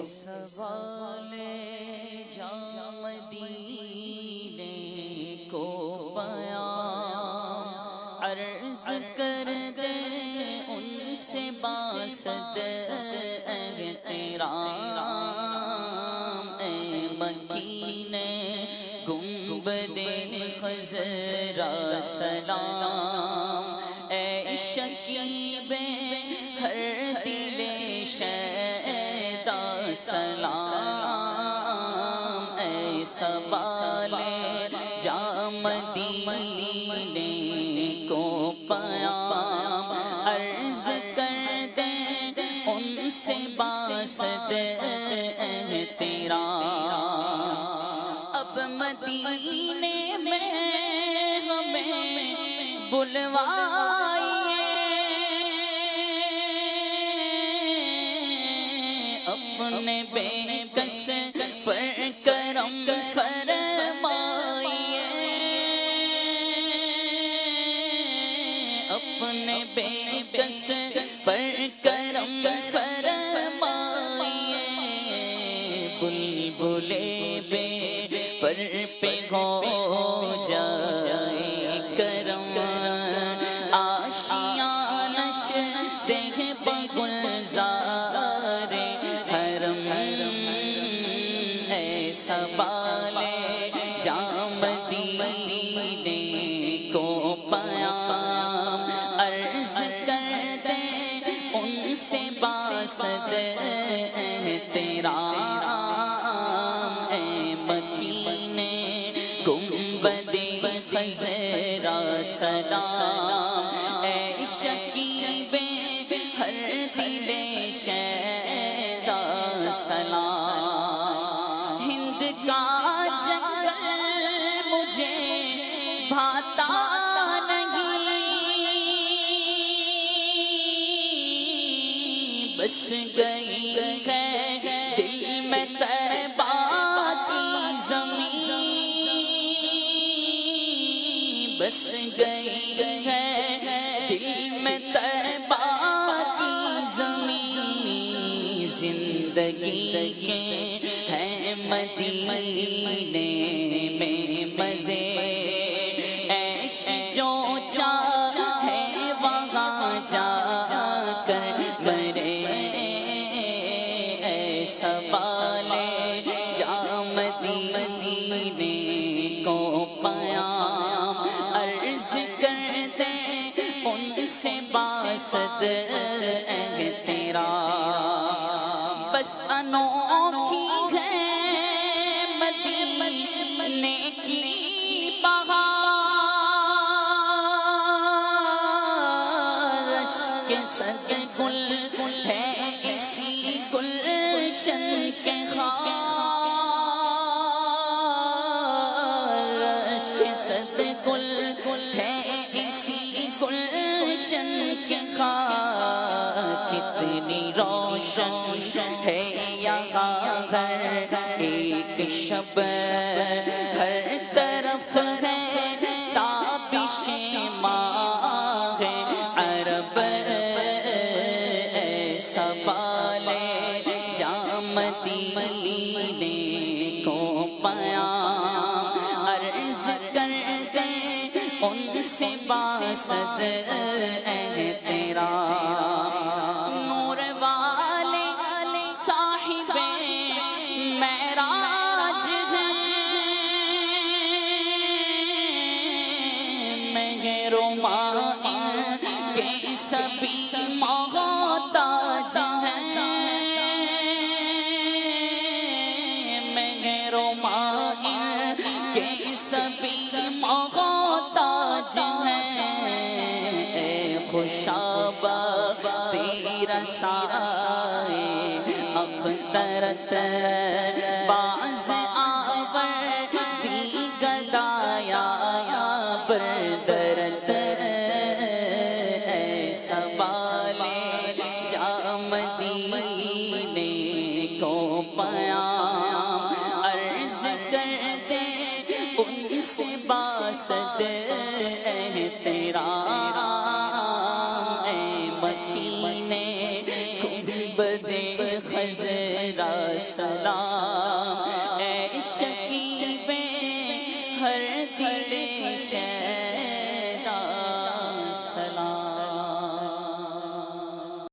سوال جا مدینے کو پیام عرض کر دے ان سے باسط احترام اے مکینے گنبد خضرا سلام اے شکیب ہر دل شیدا سلام اے سوال جا مدینے کو پیام عرض کر دے ان سے باسط احترام اب مدینے میں ہمیں بلوائیے اپنے بے کس پر کرم فرمائیے اپنے بے کس پر کرم فرمائیے بلبلے بے پر پہ ہو جائے کرم آشیانش دیکھ بگلزار حرم اے سوال جا مدینے کو پیام عرض کر دے ان سے باسط احترام اے مکینے گنبد خضرا سلام اے شکیب ہر دل شیدا سلام ہند کا جنگل مجھے بھاتا نہیں بس گئی ہے دل میں طیبہ کی زمین بس گئی ہے دل میں طیبہ کی زمین زندگی کے ہیں مدینے میں مزے عیش جو چاہے وہاں جا کر مرے اے سوال جا مدینے کو پیام عرض کر دے ان سے باسط احترام بس انوکھی ہے مدینے کی بہار اشک صد گل ہے اسی گلشن کے خار اشک صد گل ہے اسی گلشن کے خار کتنی روشن ہے یہاں ہر ایک شب ہر طرف ہے تابش ماہ عرب اے سوال جا مدینے کو پیام عرض کر دے ان سے باسط احترام نور والے صاحب معراج ہیں مہر و مائن کے سبھی محتاج ہیں مہر و مائن کے سبھی محتاج ہیں اے خوشابہ تیرا سائے اخترت باز آور دی گدایا بردرت اے سوال جا مدینے کو پیام عرض کر دے ان سے باسط احترام اے مکینے گنبد خضرا تیرا سلام، اے شکیب ہر دل شہر